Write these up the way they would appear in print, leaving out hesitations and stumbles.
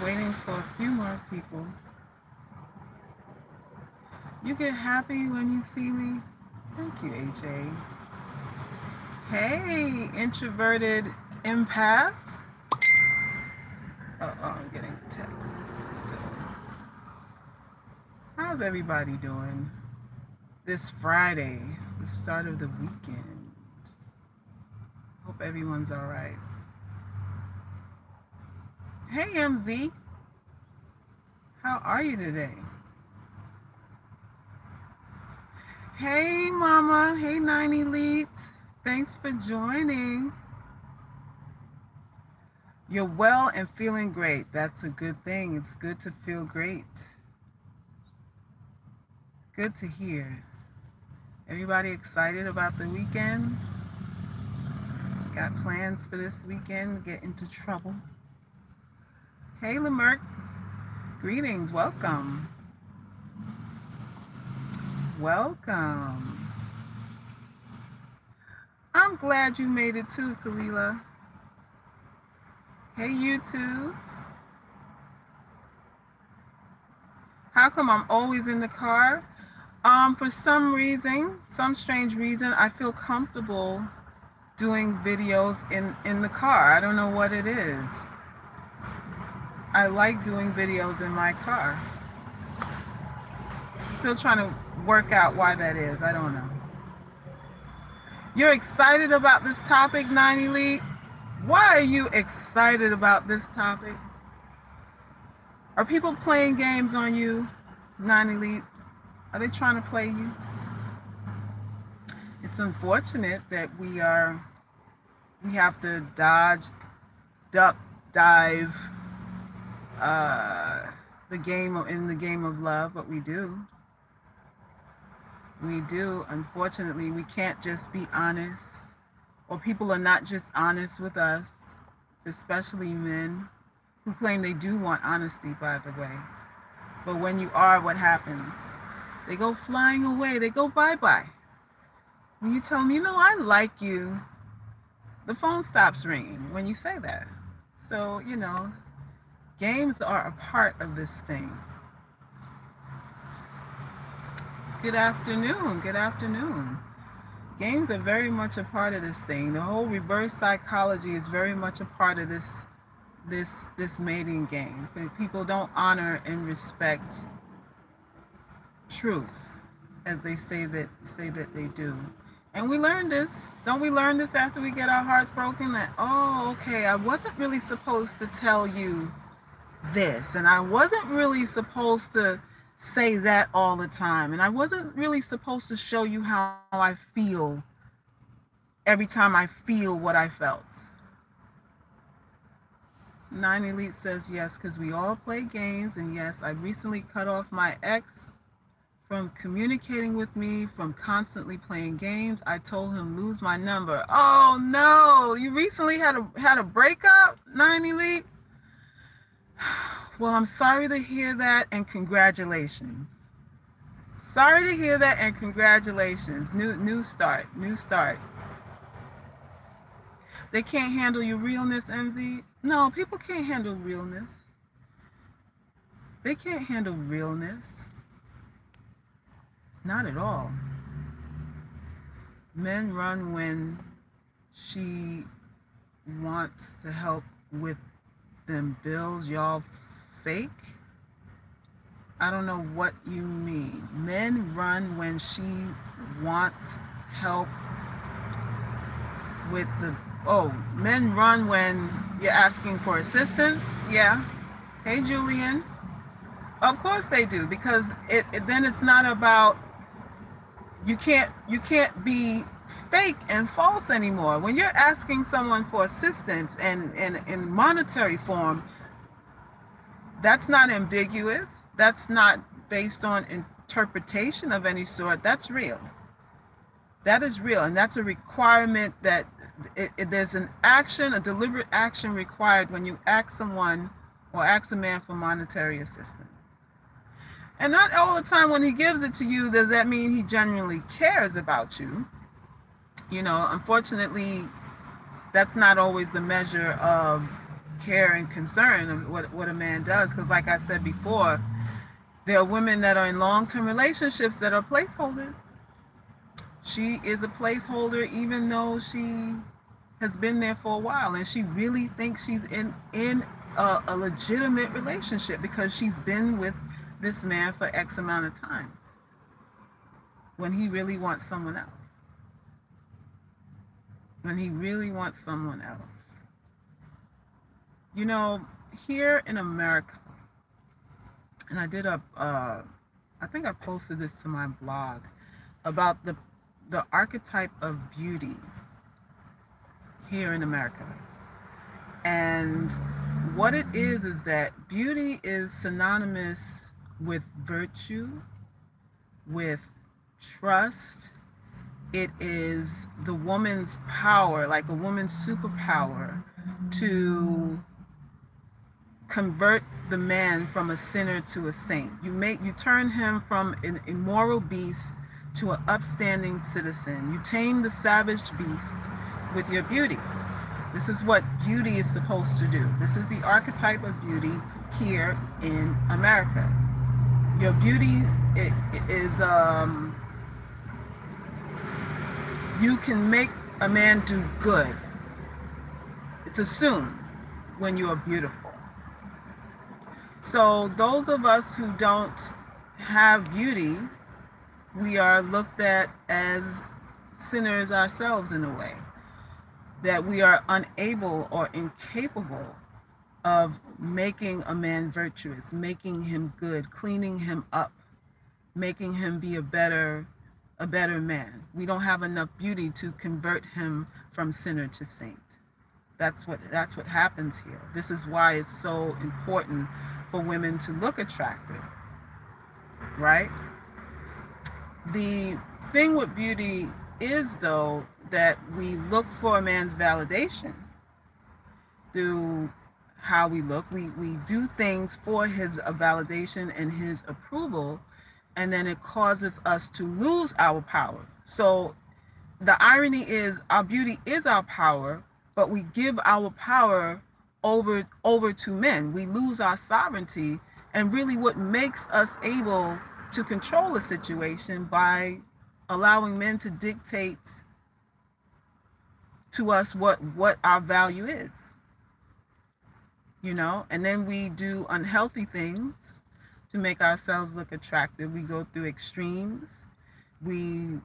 Waiting for a few more people. You get happy when you see me? Thank you, AJ. Hey, introverted empath. I'm getting text still. How's everybody doing? This Friday, the start of the weekend. Hope everyone's all right. Hey, MZ. How are you today? Hey, Mama. Hey, 9 Elites. Thanks for joining. You're well and feeling great. That's a good thing. It's good to feel great. Good to hear. Everybody excited about the weekend? Got plans for this weekend? Get into trouble? Hey, Lamerck. Greetings. Welcome. Welcome. I'm glad you made it too, Kalila. Hey, you two. How come I'm always in the car? For some reason, some strange reason, I feel comfortable doing videos in the car. I don't know what it is. I like doing videos in my car. Still trying to work out why that is. I don't know. You're excited about this topic, 9 Elite? Why are you excited about this topic? Are people playing games on you, 9 Elite? Are they trying to play you? It's unfortunate that we have to dodge, duck, dive the game in the game of love, but we do. We do. Unfortunately, we can't just be honest, or people are not just honest with us, especially men who claim they do want honesty, by the way. But when you are, what happens? They go flying away. They go bye-bye. When you tell them, I like you, the phone stops ringing when you say that. So, games are a part of this thing. Good afternoon. Good afternoon. Games are very much a part of this thing. The whole reverse psychology is very much a part of this mating game. But people don't honor and respect truth as they say that they do. And we learn this. Don't we learn this after we get our hearts broken? That, oh, okay, I wasn't really supposed to tell you this, and I wasn't really supposed to say that all the time, and I wasn't really supposed to show you how I feel every time I feel what I felt. 9 Elite says yes, because we all play games, and yes, I recently cut off my ex from communicating with me, from constantly playing games. I told him lose my number. Oh no, you recently had a breakup, 9 Elite? Well, I'm sorry to hear that, and congratulations. Sorry to hear that, and congratulations. New start. They can't handle your realness, MZ. No, people can't handle realness. They can't handle realness. Not at all. Men run when she wants to help with them bills. Y'all fake? I don't know what you mean. Men run when she wants help with the... Oh, men run when you're asking for assistance? Yeah. Hey, Julian. Of course they do, because then it's not about... You can't be fake and false anymore. When you're asking someone for assistance and in monetary form, that's not ambiguous. That's not based on interpretation of any sort. That's real. That is real, and that's a requirement that there's an action, a deliberate action required when you ask someone or ask a man for monetary assistance. And not all the time when he gives it to you, does that mean he genuinely cares about you? Unfortunately, that's not always the measure of care and concern of what a man does. Because like I said before, there are women that are in long-term relationships that are placeholders. She is a placeholder even though she has been there for a while, and she really thinks she's in a legitimate relationship because she's been with this man for X amount of time when he really wants someone else. When he really wants someone else. You know, here in America, and I did I think I posted this to my blog about the archetype of beauty here in America. And what it is that beauty is synonymous with virtue, with trust. It is the woman's power, like a woman's superpower, to convert the man from a sinner to a saint. You turn him from an immoral beast to an upstanding citizen. You tame the savage beast with your beauty. This is what beauty is supposed to do. This is the archetype of beauty here in America. Your beauty is you can make a man do good. It's assumed when you are beautiful. So those of us who don't have beauty, we are looked at as sinners ourselves in a way. That we are unable or incapable of making a man virtuous, making him good, cleaning him up, making him be a better man. We don't have enough beauty to convert him from sinner to saint. That's what happens here. This is why it's so important for women to look attractive, right? The thing with beauty is, though, that we look for a man's validation through how we look. We do things for his validation and his approval, and then it causes us to lose our power. So the irony is our beauty is our power, but we give our power over to men. We lose our sovereignty, and really what makes us able to control a situation by allowing men to dictate to us what our value is, you know. And then we do unhealthy things to make ourselves look attractive. We go through extremes. We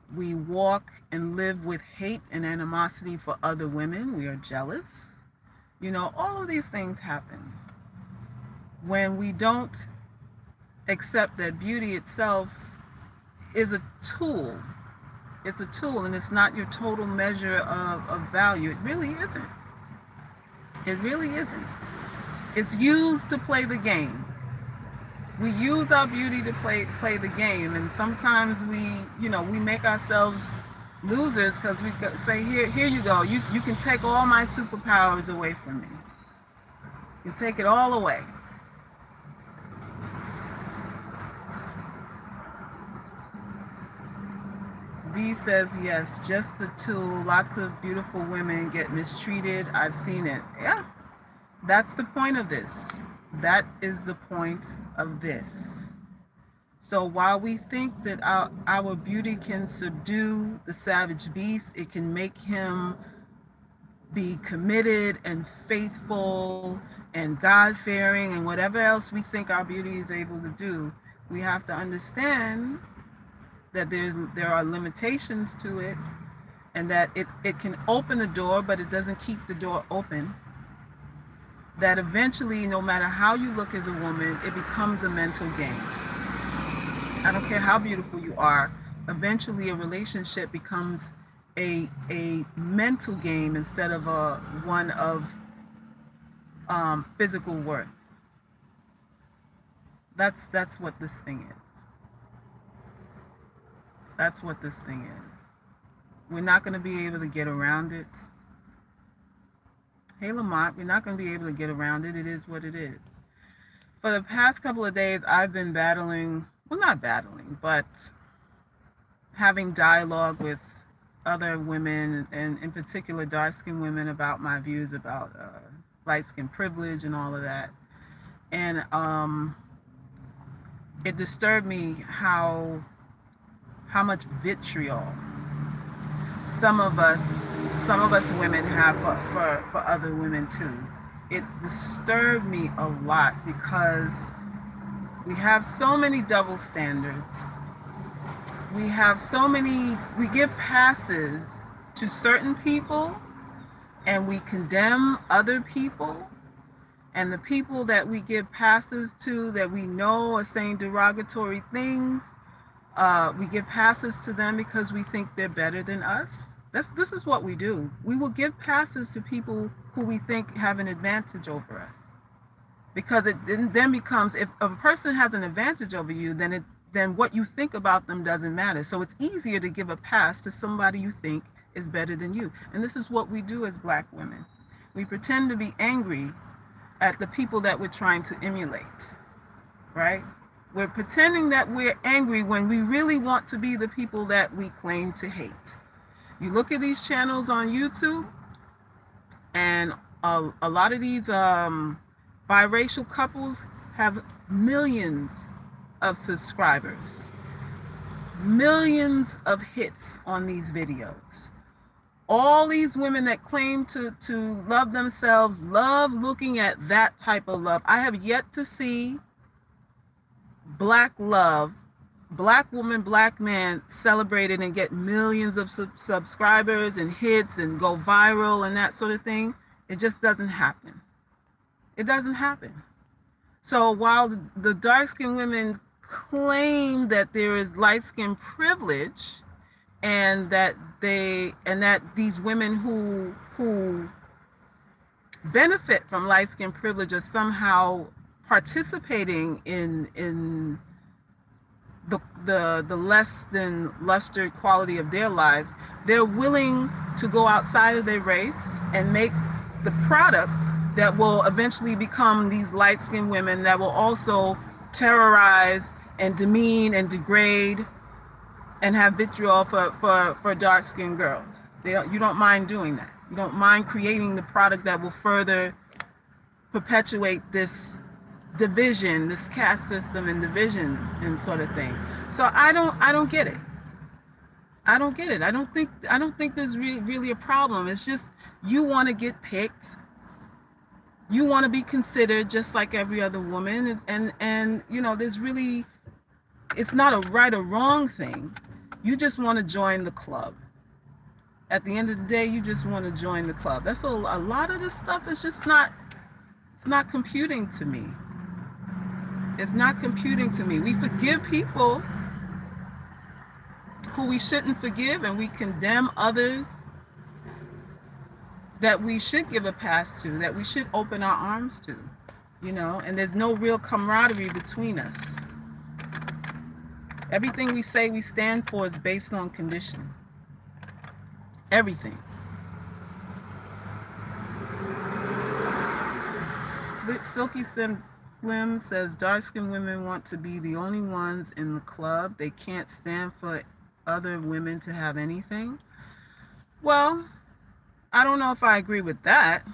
walk and live with hate and animosity for other women. We are jealous. You know, all of these things happen when we don't accept that beauty itself is a tool. It's a tool, and it's not your total measure of value. It really isn't. It really isn't. It's used to play the game. We use our beauty to play the game, and sometimes we make ourselves losers because we say, here you go. You can take all my superpowers away from me. You can take it all away. B says, yes, just a tool. Lots of beautiful women get mistreated. I've seen it. Yeah, that's the point of this. That is the point of this. So while we think that our beauty can subdue the savage beast, it can make him be committed and faithful and God-fearing and whatever else we think our beauty is able to do, we have to understand that there are limitations to it, and that it can open the door, but it doesn't keep the door open. That eventually, no matter how you look as a woman, it becomes a mental game. I don't care how beautiful you are, eventually a relationship becomes a mental game instead of one of physical worth. That's what this thing is. That's what this thing is. We're not going to be able to get around it. Hey, Lamont, we're not going to be able to get around it. It is what it is. For the past couple of days, I've been battling, well, not battling, but having dialogue with other women, and in particular dark-skinned women, about my views about light skin privilege and all of that. And it disturbed me how much vitriol some of us women have for other women too. It disturbed me a lot because we have so many double standards. We have so many, we give passes to certain people and we condemn other people. And the people that we give passes to that we know are saying derogatory things, we give passes to them because we think they're better than us. This is what we do. We will give passes to people who we think have an advantage over us. Because it then becomes, if a person has an advantage over you, then what you think about them doesn't matter. So it's easier to give a pass to somebody you think is better than you. And this is what we do as Black women. We pretend to be angry at the people that we're trying to emulate, right? We're pretending that we're angry when we really want to be the people that we claim to hate. You look at these channels on YouTube, and a lot of these biracial couples have millions of subscribers, millions of hits on these videos. All these women that claim to love themselves love looking at that type of love. I have yet to see Black love, Black woman, Black man celebrated and get millions of subscribers and hits and go viral and that sort of thing. It just doesn't happen. It doesn't happen. So while the dark-skinned women claim that there is light-skin privilege, and that these women who benefit from light skin privilege are somehow participating in the less than luster quality of their lives, they're willing to go outside of their race and make the product that will eventually become these light skinned women that will also terrorize and demean and degrade and have vitriol for dark-skinned girls. You don't mind doing that. You don't mind creating the product that will further perpetuate this division, this caste system and division and sort of thing. So I don't get it. I don't get it. I don't think there's really a problem. It's just you want to get picked. You want to be considered just like every other woman. And you know, there's really, it's not a right or wrong thing. You just want to join the club. At the end of the day, you just want to join the club. That's a lot of this stuff is just not, it's not computing to me. It's not computing to me. We forgive people who we shouldn't forgive, and we condemn others that we should give a pass to, that we should open our arms to, you know, and there's no real camaraderie between us. Everything we say we stand for is based on condition. Everything. Silky Slim says dark-skinned women want to be the only ones in the club. They can't stand for other women to have anything. Well, I don't know if I agree with that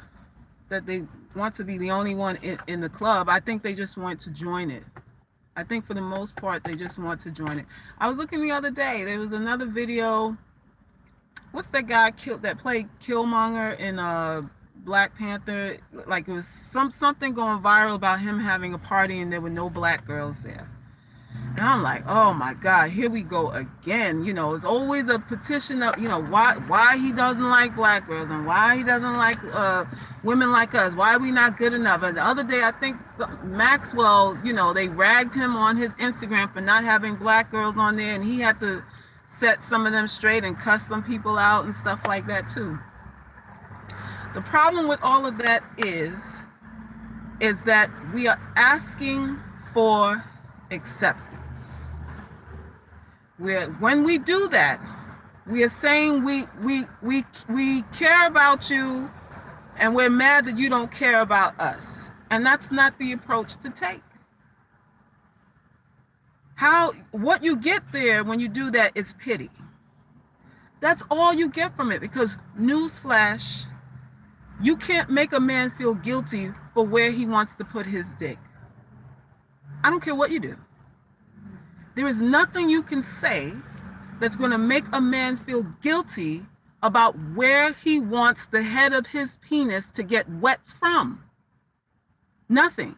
they want to be the only one in the club. I think they just want to join it. I think for the most part, they just want to join it. I was looking the other day. There was another video. What's that guy that played Killmonger in Black Panther? Like it was something going viral about him having a party and there were no Black girls there. And I'm like, oh my God, here we go again. You know, it's always a petition of, you know, why he doesn't like Black girls and why he doesn't like women like us. Why are we not good enough? And the other day, I think Maxwell, you know, they ragged him on his Instagram for not having Black girls on there, and he had to set some of them straight and cuss some people out and stuff like that too. The problem with all of that is that we are asking for acceptance. When we do that, we are saying we care about you and we're mad that you don't care about us. And that's not the approach to take. What you get there when you do that is pity. That's all you get from it, because newsflash, You can't make a man feel guilty for where he wants to put his dick. I don't care what you do. There is nothing you can say that's going to make a man feel guilty about where he wants the head of his penis to get wet from. Nothing.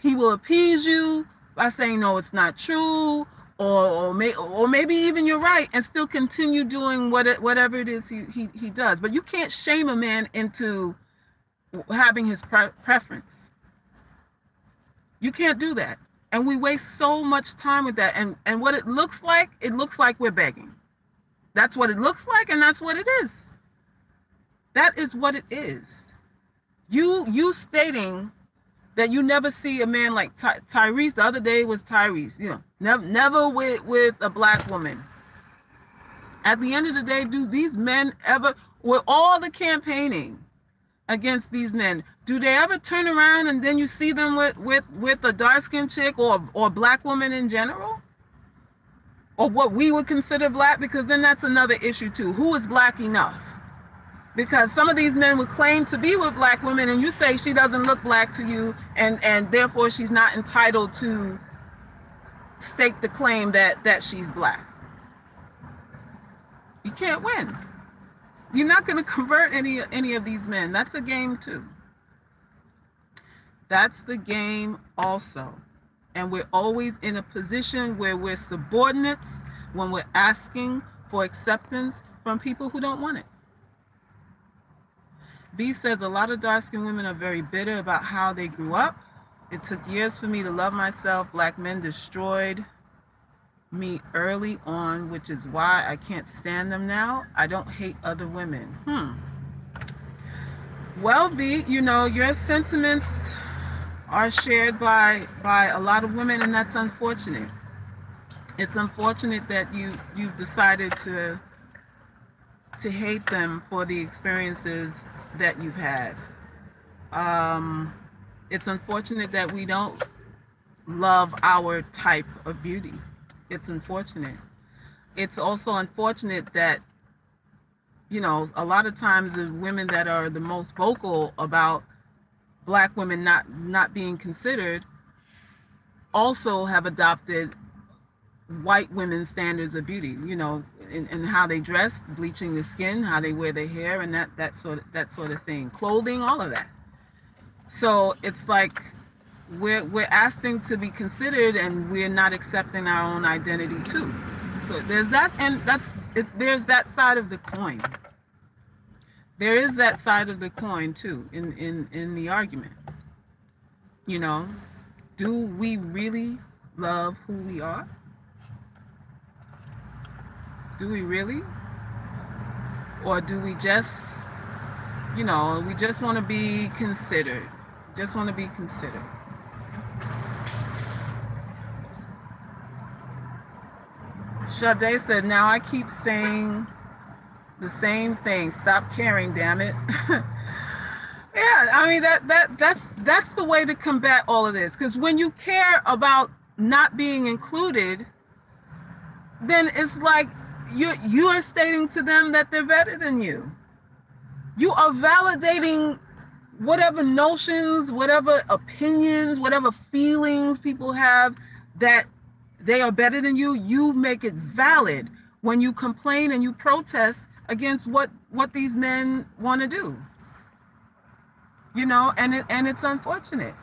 He will appease you by saying, no, it's not true, or maybe even you're right, and still continue doing whatever it is he does. But you can't shame a man into having his preference. You can't do that. And we waste so much time with that. And what it looks like we're begging. That's what it looks like, and that's what it is. That is what it is. You stating that you never see a man like Tyrese. The other day was Tyrese. You know, never with a black woman. At the end of the day, do these men ever, with all the campaigning against these men, do they ever turn around and then you see them with a dark-skinned chick or black woman in general? Or what we would consider black? Because then that's another issue too. Who is black enough? Because some of these men would claim to be with black women, and you say she doesn't look black to you, and therefore she's not entitled to stake the claim that she's black. You can't win. You're not going to convert any of these men. That's a game too. That's the game also. And we're always in a position where we're subordinates when we're asking for acceptance from people who don't want it. B says, a lot of dark-skinned women are very bitter about how they grew up. It took years for me to love myself. Black men destroyed me early on, which is why I can't stand them now. I don't hate other women. Well, B, you know, your sentiments are shared by a lot of women, and that's unfortunate. It's unfortunate that you've decided to hate them for the experiences that you've had. It's unfortunate that we don't love our type of beauty. It's unfortunate. It's also unfortunate that, you know, a lot of times the women that are the most vocal about black women not being considered also have adopted white women's standards of beauty, you know, in how they dress, bleaching the skin, how they wear their hair, and that sort of thing, clothing, all of that. So it's like we're asking to be considered, and we're not accepting our own identity too. So there's that, and there's that side of the coin. There is that side of the coin too in the argument. You know, do we really love who we are? Do we really? Or do we just, you know, we just want to be considered? Just want to be considered. Sade said, now I keep saying the same thing. Stop caring, damn it. Yeah, I mean, that's the way to combat all of this. Because when you care about not being included, then it's like you are stating to them that they're better than you. You are validating whatever notions, whatever opinions, whatever feelings people have that they are better than you. You make it valid when you complain and you protest against what these men want to do. You know, and it's unfortunate.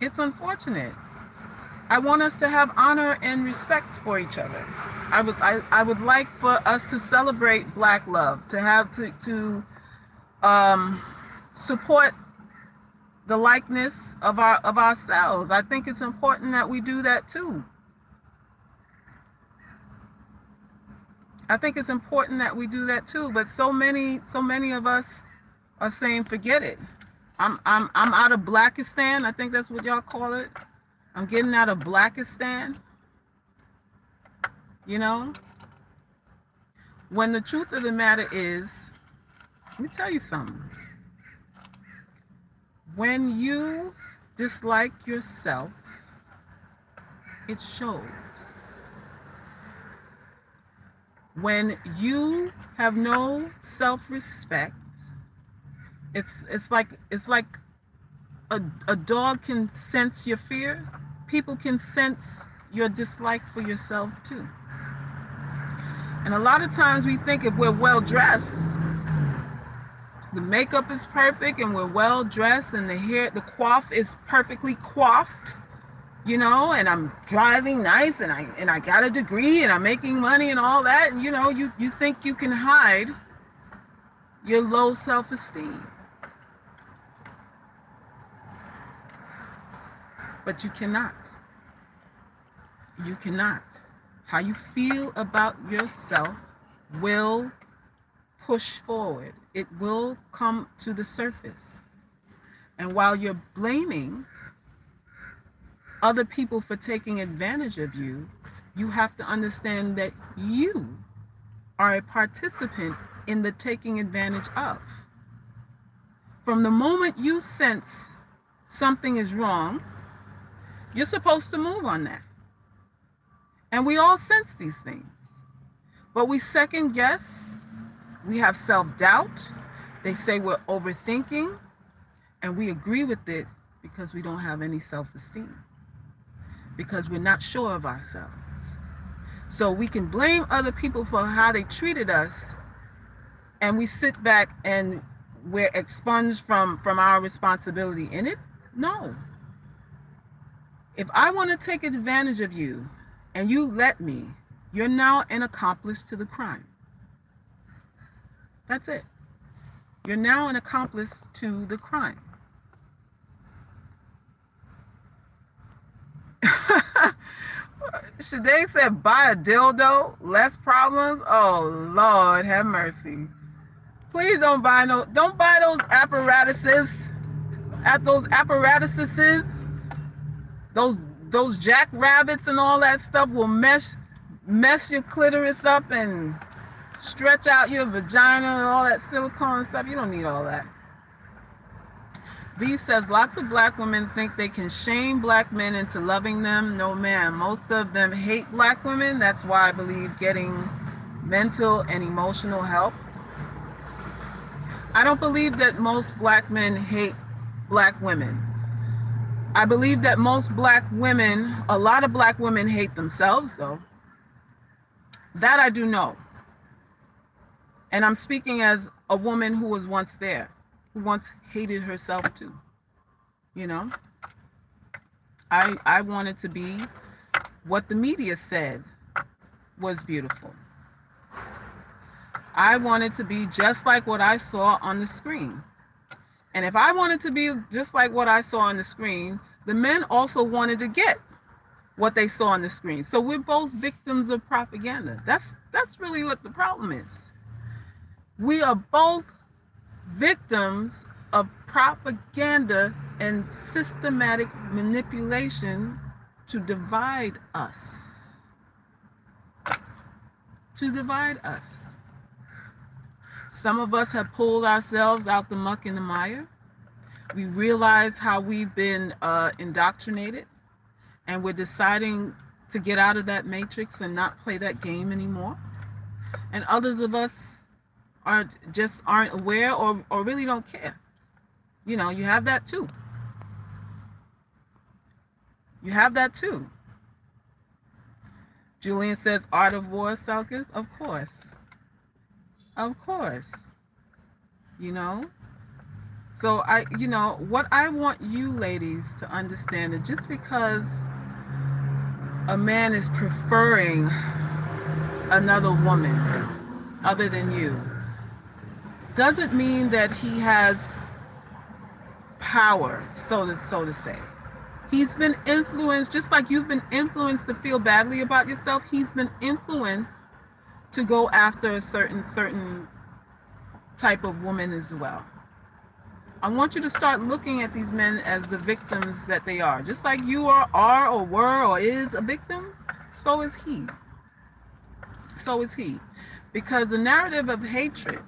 It's unfortunate. I want us to have honor and respect for each other. I would like for us to celebrate Black love, to have to support the likeness of ourselves. I think it's important that we do that too. I think it's important that we do that too. But so many of us are saying, forget it. I'm out of Blackistan. I think that's what y'all call it. I'm getting out of Blackistan. You know? When the truth of the matter is, let me tell you something. When you dislike yourself, it shows. When you have no self-respect, it's like a dog can sense your fear. People can sense your dislike for yourself too. And a lot of times we think if we're well dressed, the makeup is perfect and we're well dressed and the hair, the coif is perfectly coiffed, you know, and I'm driving nice and I got a degree and I'm making money and all that, and you know, you think you can hide your low self-esteem. But you cannot. You cannot. How you feel about yourself will push forward. It will come to the surface. And while you're blaming other people for taking advantage of you, you have to understand that you are a participant in the taking advantage of. From the moment you sense something is wrong, you're supposed to move on that. And we all sense these things. But we second guess, we have self-doubt. They say we're overthinking, and we agree with it because we don't have any self-esteem, because we're not sure of ourselves. So we can blame other people for how they treated us, and we sit back and we're expunged from our responsibility in it. No. If I want to take advantage of you and you let me, you're now an accomplice to the crime. That's it. You're now an accomplice to the crime. Shade said, buy a dildo, less problems. Oh, Lord, have mercy. Please don't buy those apparatuses. Those jackrabbits and all that stuff will mess your clitoris up and stretch out your vagina and all that silicone stuff. You don't need all that. B says, lots of black women think they can shame black men into loving them. No, ma'am. Most of them hate black women. That's why I believe getting mental and emotional help. I don't believe that most black men hate black women. I believe that most black women, a lot of black women hate themselves, though. That I do know. And I'm speaking as a woman who was once there, who once hated herself too. You know? I wanted to be what the media said was beautiful. I wanted to be just like what I saw on the screen. And if I wanted to be just like what I saw on the screen, the men also wanted to get what they saw on the screen. So we're both victims of propaganda. That's really what the problem is. We are both victims of propaganda and systematic manipulation to divide us. To divide us. Some of us have pulled ourselves out the muck and the mire. We realize how we've been indoctrinated, and we're deciding to get out of that matrix and not play that game anymore. And others of us aren't aware or really don't care. You know, you have that too. You have that too. Julian says, Art of War, Salkis? Of course. Of course. You know? So what I want you ladies to understand is just because a man is preferring another woman other than you doesn't mean that he has power, so to say. He's been influenced, just like you've been influenced to feel badly about yourself. He's been influenced to go after a certain type of woman as well. I want you to start looking at these men as the victims that they are. Just like you are or were or is a victim, so is he. So is he. Because the narrative of hatred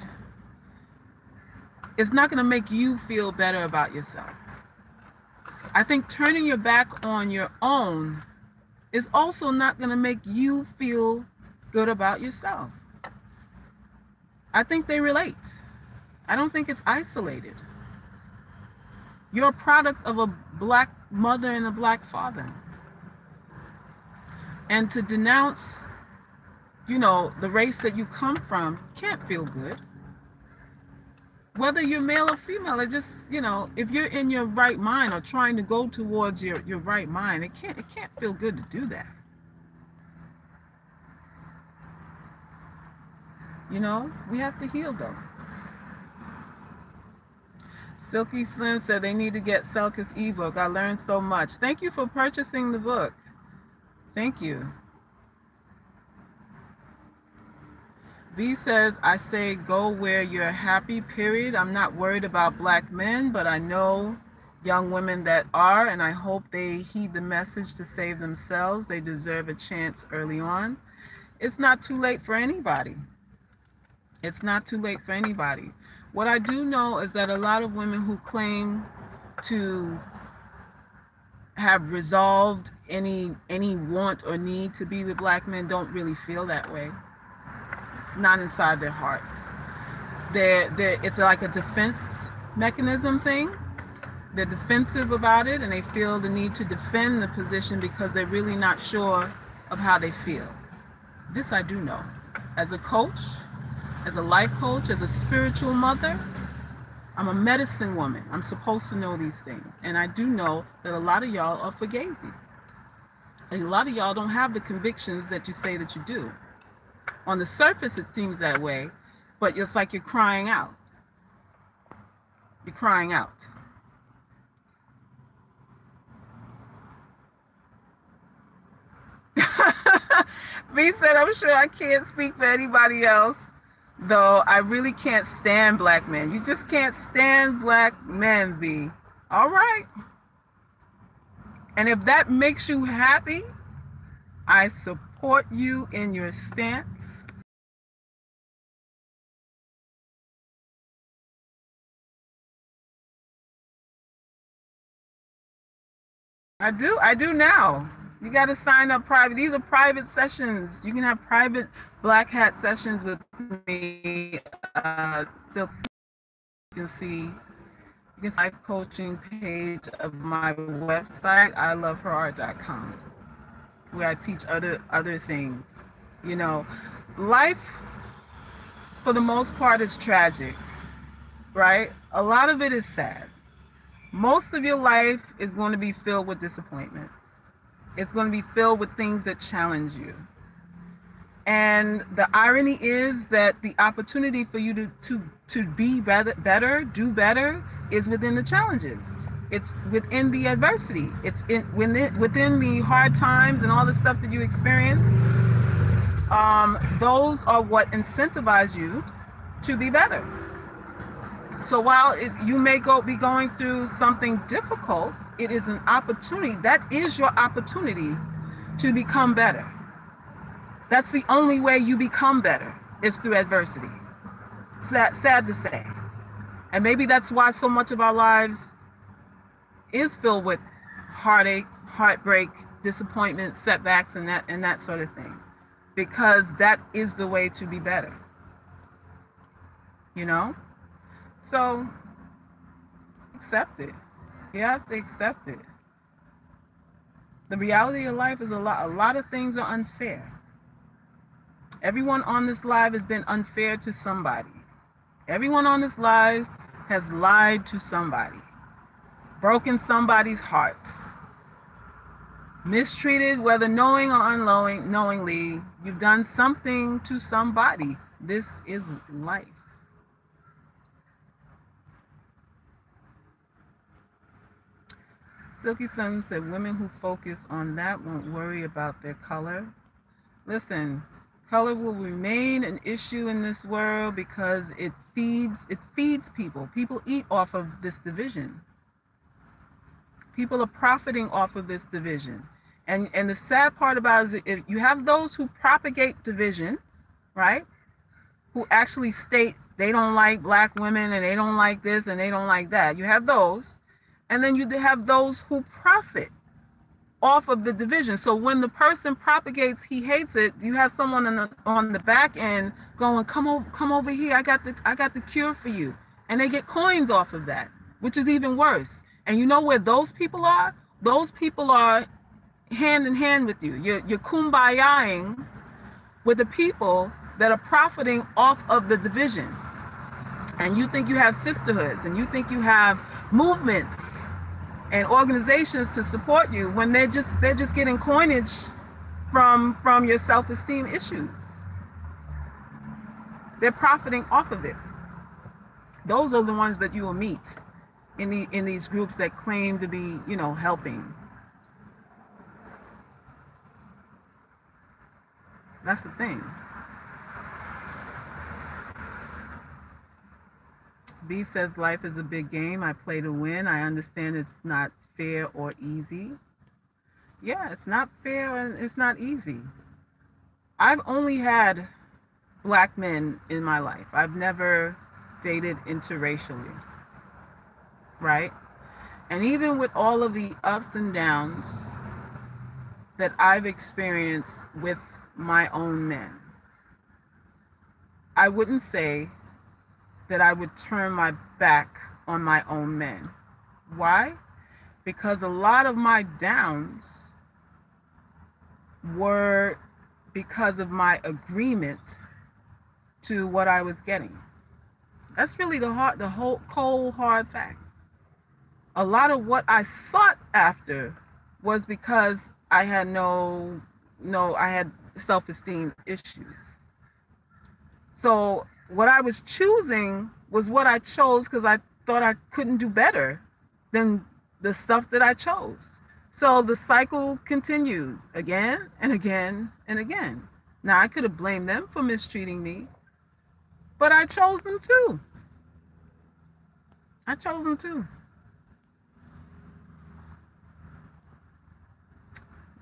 is not going to make you feel better about yourself. I think turning your back on your own is also not going to make you feel good about yourself. I think they relate. I don't think it's isolated. You're a product of a black mother and a black father. And to denounce, you know, the race that you come from can't feel good. Whether you're male or female, it just, you know, if you're in your right mind or trying to go towards your right mind, it can't feel good to do that. You know, we have to heal though. Silky Slim said they need to get Salkis ebook. I learned so much. Thank you for purchasing the book. Thank you. V says, I say go where you're happy, period. I'm not worried about black men, but I know young women that are, and I hope they heed the message to save themselves. They deserve a chance early on. It's not too late for anybody. It's not too late for anybody. What I do know is that a lot of women who claim to have resolved any want or need to be with black men don't really feel that way. Not inside their hearts. It's like a defense mechanism thing. They're defensive about it, and they feel the need to defend the position because they're really not sure of how they feel. This I do know. As a coach, as a life coach, as a spiritual mother, I'm a medicine woman. I'm supposed to know these things. And I do know that a lot of y'all are fugazi. A lot of y'all don't have the convictions that you say that you do. On the surface, it seems that way, but it's like you're crying out. You're crying out. V said, I'm sure I can't speak for anybody else, though I really can't stand black men. You just can't stand black men, V. All right. And if that makes you happy, I support you in your stance. I do now. You got to sign up private. These are private sessions. You can have private black hat sessions with me. So you can see the life coaching page of my website, iloveherart.com, where I teach other things. You know, life for the most part is tragic, right? A lot of it is sad. Most of your life is going to be filled with disappointments. It's going to be filled with things that challenge you. And the irony is that the opportunity for you to be better, do better, is within the challenges. It's within the adversity. It's within the hard times and all the stuff that you experience. Those are what incentivize you to be better. So while you may be going through something difficult, it is an opportunity. That is your opportunity to become better. That's the only way you become better, is through adversity. Sad to say. And maybe that's why so much of our lives is filled with heartache, heartbreak, disappointment, setbacks, and that sort of thing. Because that is the way to be better. You know? So accept it. You have to accept it. The reality of life is a lot of things are unfair. Everyone on this live has been unfair to somebody. Everyone on this live has lied to somebody, broken somebody's heart, mistreated, whether knowing or unknowingly. You've done something to somebody. This is life. Silky Sun said, women who focus on that won't worry about their color. Listen, color will remain an issue in this world because it feeds people. People eat off of this division. People are profiting off of this division. And the sad part about it is, if you have those who propagate division, right? Who actually state they don't like black women and they don't like this and they don't like that. You have those. And then you have those who profit off of the division. So when the person propagates he hates it, you have someone on the back end going, come over here. I got the cure for you. And they get coins off of that, which is even worse. And you know where those people are? Those people are hand in hand with you. You're kumbayaing with the people that are profiting off of the division. And you think you have sisterhoods, and you think you have movements and organizations to support you, when they're just getting coinage from your self-esteem issues. They're profiting off of it. Those are the ones that you will meet in these groups that claim to be, you know, helping. That's the thing. B says, life is a big game. I play to win. I understand it's not fair or easy. Yeah, it's not fair and it's not easy. I've only had Black men in my life. I've never dated interracially, right? And even with all of the ups and downs that I've experienced with my own men, I wouldn't say that I would turn my back on my own men. Why? Because a lot of my downs were because of my agreement to what I was getting. That's really the whole cold hard facts. A lot of what I sought after was because I had I had self-esteem issues. So what I was choosing was what I chose because I thought I couldn't do better than the stuff that I chose. So the cycle continued again and again and again. Now, I could have blamed them for mistreating me, but I chose them too. I chose them too.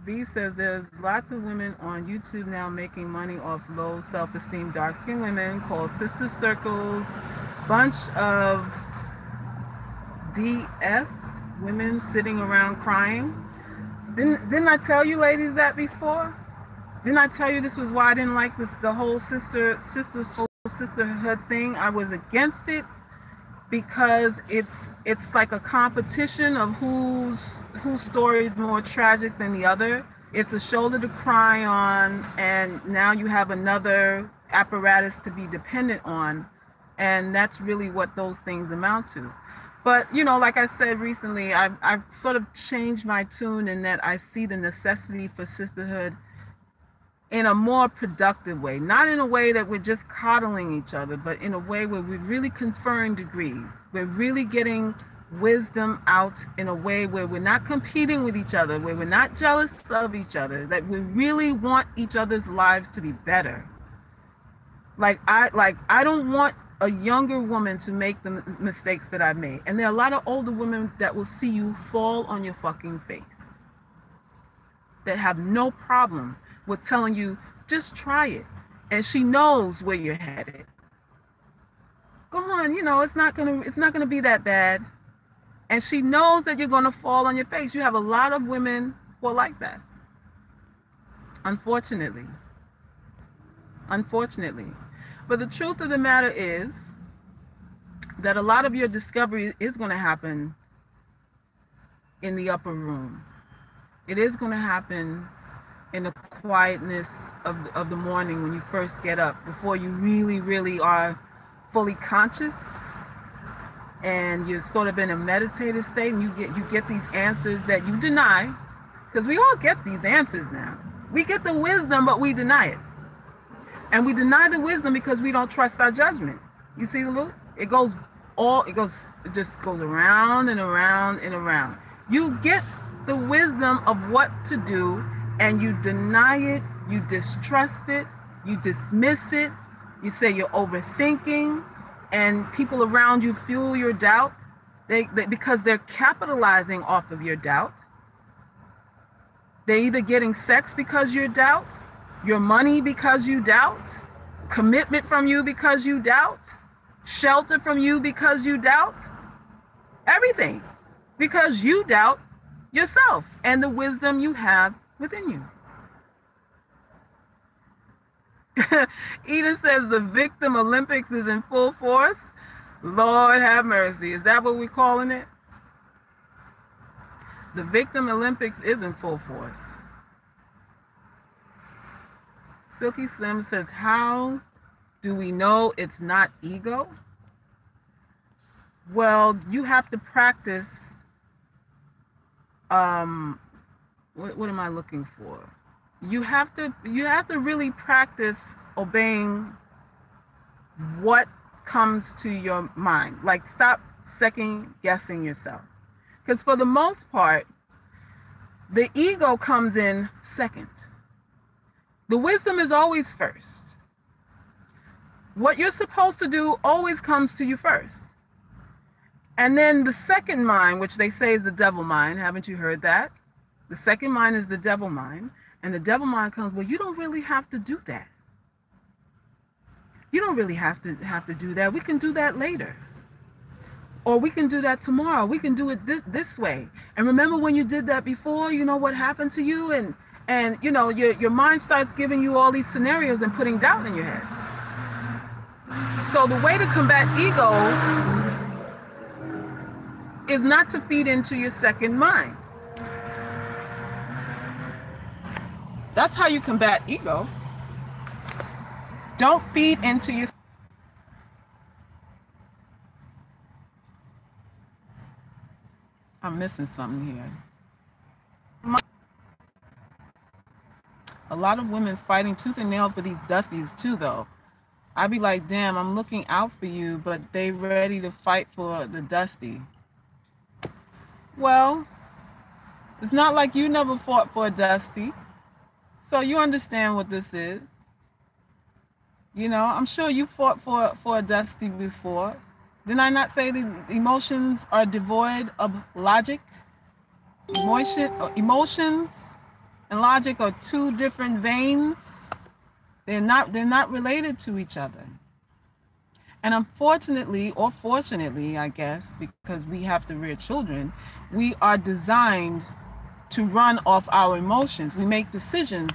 V says there's lots of women on YouTube now making money off low self-esteem dark-skinned women called sister circles, bunch of DS women sitting around crying. Didn't I tell you ladies that before? Didn't I tell you this was why I didn't like the whole sisterhood thing? I was against it because it's like a competition of whose story is more tragic than the other. It's a shoulder to cry on, and now you have another apparatus to be dependent on, and that's really what those things amount to. But, you know, like I said recently, I've sort of changed my tune in that I see the necessity for sisterhood in a more productive way, not in a way that we're just coddling each other, but in a way where we're really conferring degrees. We're really getting wisdom out in a way where we're not competing with each other, where we're not jealous of each other, that we really want each other's lives to be better. Like I don't want a younger woman to make the mistakes that I've made. And there are a lot of older women that will see you fall on your fucking face, that have no problem with telling you, just try it. And she knows where you're headed. Go on, you know, it's not gonna be that bad. And she knows that you're gonna fall on your face. You have a lot of women who are like that. Unfortunately. But the truth of the matter is that a lot of your discovery is gonna happen in the upper room. It is gonna happen in the quietness of the morning when you first get up, before you really are fully conscious and you're sort of in a meditative state, and you get these answers that you deny, because we all get these answers now. We get the wisdom, but we deny it. And we deny the wisdom because we don't trust our judgment. You see the loop? It just goes around and around and around. You get the wisdom of what to do, and you deny it, you distrust it, you dismiss it, you say you're overthinking, and people around you fuel your doubt because they're capitalizing off of your doubt. They're either getting sex because you doubt, your money because you doubt, commitment from you because you doubt, shelter from you because you doubt, everything because you doubt yourself and the wisdom you have within you. Eden says the Victim Olympics is in full force. Lord have mercy. Is that what we're calling it? The Victim Olympics is in full force. Silky Slim says, how do we know it's not ego? Well, you have to practice, what am I looking for? You have to really practice obeying what comes to your mind. Like, stop second guessing yourself. Because for the most part, the ego comes in second. The wisdom is always first. What you're supposed to do always comes to you first. And then the second mind, which they say is the devil mind, haven't you heard that? The second mind is the devil mind. And the devil mind comes, well, you don't really have to do that. You don't really have to do that. We can do that later. Or we can do that tomorrow. We can do it this way. And remember when you did that before, you know what happened to you? And you know, your mind starts giving you all these scenarios and putting doubt in your head. So the way to combat ego is not to feed into your second mind. That's how you combat ego. Don't feed into your... I'm missing something here. A lot of women fighting tooth and nail for these dusties too, though. I'd be like, damn, I'm looking out for you, but they ready to fight for the dusty. Well, it's not like you never fought for a dusty. So you understand what this is. You know, I'm sure you fought for a dusty before. Didn't I not say that emotions are devoid of logic? Emotions and logic are two different veins. They're not related to each other. And unfortunately, or fortunately, I guess, because we have to rear children, we are designed to run off our emotions. We make decisions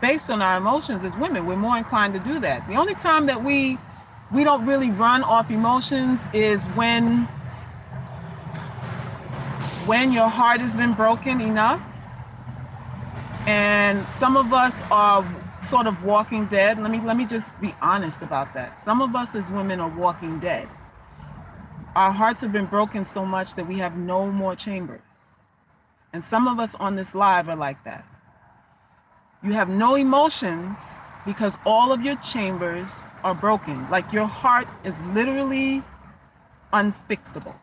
based on our emotions as women. We're more inclined to do that. The only time that we don't really run off emotions is when your heart has been broken enough. And some of us are sort of walking dead. Let me just be honest about that. Some of us as women are walking dead. Our hearts have been broken so much that we have no more chambers. And some of us on this live are like that. You have no emotions because all of your chambers are broken. Like your heart is literally unfixable.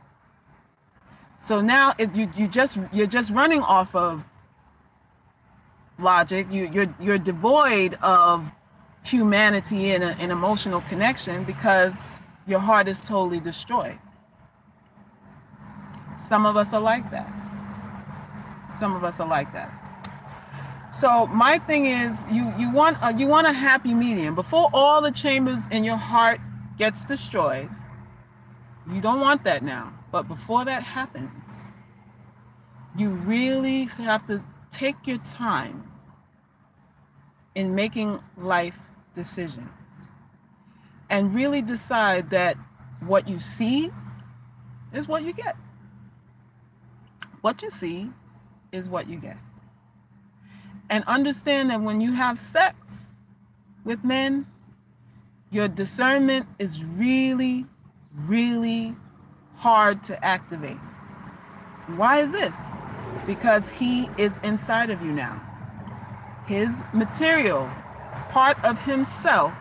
So now you're just running off of logic. You're devoid of humanity and an emotional connection because your heart is totally destroyed. Some of us are like that. Some of us are like that. So my thing is, you want a happy medium. Before all the chambers in your heart gets destroyed, you don't want that now. But before that happens, you really have to take your time in making life decisions and really decide that what you see is what you get. What you see is what you get. And understand that when you have sex with men, your discernment is really, really hard to activate. Why is this? Because he is inside of you now. His material, part of himself,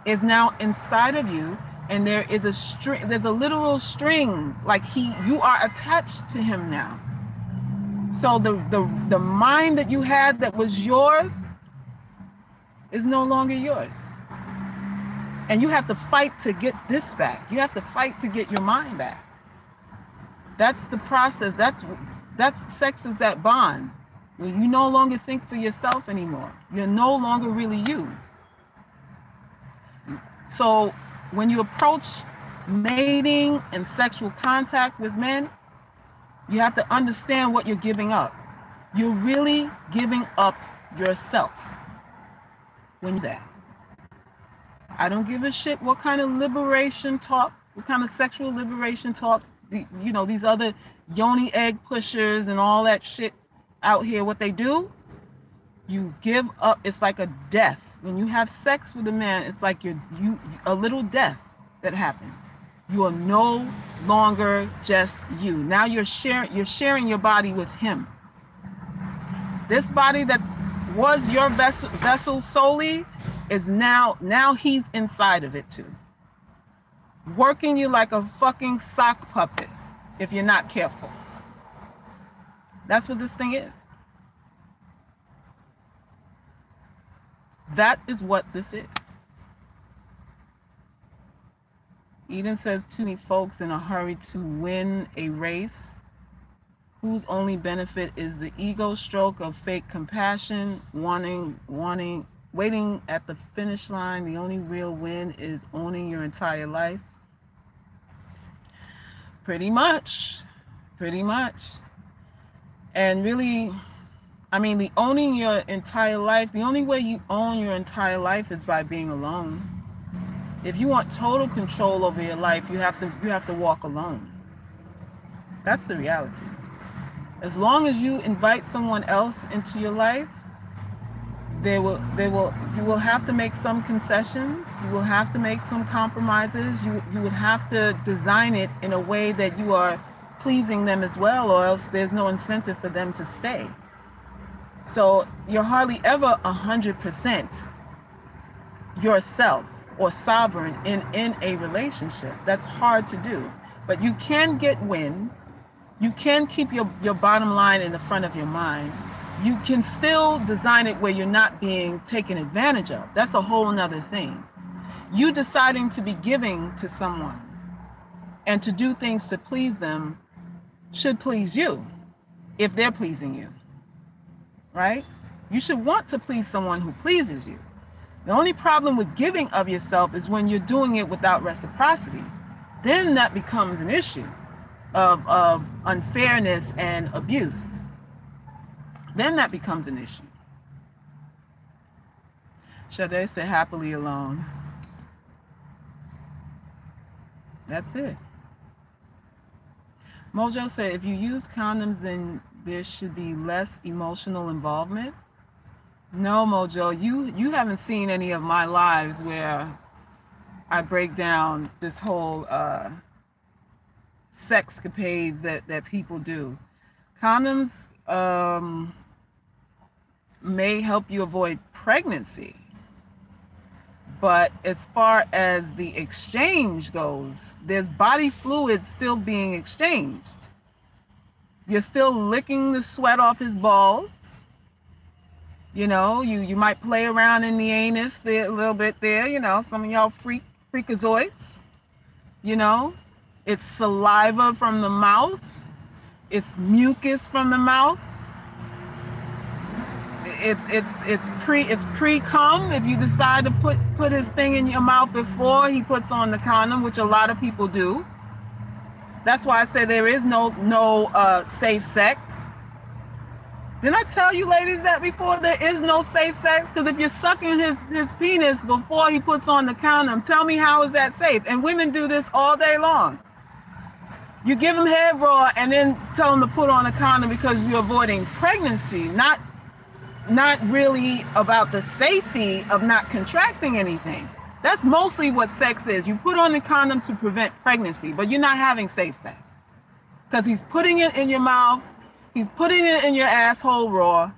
is now inside of you, and there is a string, there's a literal string, like you are attached to him now. So the mind that you had that was yours is no longer yours. And you have to fight to get this back. You have to fight to get your mind back. That's the process. That's sex is that bond. When you no longer think for yourself anymore. You're no longer really you. So when you approach mating and sexual contact with men, you have to understand what you're giving up. You're really giving up yourself. when you're that. I don't give a shit what kind of liberation talk, what kind of sexual liberation talk, you know, these other yoni egg pushers and all that shit out here, what they do, you give up. It's like a death. When you have sex with a man, it's like a little death that happens. You are no longer just you. Now you're sharing your body with him. This body that was your vessel solely is now he's inside of it too. Working you like a fucking sock puppet if you're not careful. That's what this thing is. That is what this is. Eden says, too many folks in a hurry to win a race whose only benefit is the ego stroke of fake compassion, waiting at the finish line. The only real win is owning your entire life. Pretty much. And really, I mean, the owning your entire life, the only way you own your entire life is by being alone. If you want total control over your life, you have to walk alone. That's the reality. As long as you invite someone else into your life, you will have to make some concessions. You will have to make some compromises. You would have to design it in a way that you are pleasing them as well, or else there's no incentive for them to stay. So you're hardly ever 100% yourself or sovereign in a relationship. That's hard to do. But you can get wins. You can keep your bottom line in the front of your mind. You can still design it where you're not being taken advantage of. That's a whole nother thing. You deciding to be giving to someone and to do things to please them should please you if they're pleasing you, right? You should want to please someone who pleases you. The only problem with giving of yourself is when you're doing it without reciprocity. Then that becomes an issue of unfairness and abuse. Then that becomes an issue. Sade said happily alone. That's it. Mojo said if you use condoms, then there should be less emotional involvement. No, Mojo, you haven't seen any of my lives where I break down this whole sexcapades that people do. Condoms may help you avoid pregnancy, but as far as the exchange goes, there's body fluid still being exchanged. You're still licking the sweat off his balls. You know, you might play around in the anus there a little bit there, you know, some of y'all freakazoids, you know. It's saliva from the mouth. It's mucus from the mouth. It's pre-cum if you decide to put his thing in your mouth before he puts on the condom, which a lot of people do. That's why I say there is no safe sex. Didn't I tell you ladies that before? There is no safe sex, because if you're sucking his penis before he puts on the condom, tell me how is that safe? And women do this all day long. You give them head raw and then tell them to put on a condom because you're avoiding pregnancy, not really about the safety of not contracting anything. That's mostly what sex is. You put on the condom to prevent pregnancy, but you're not having safe sex because he's putting it in your mouth. He's putting it in your asshole raw.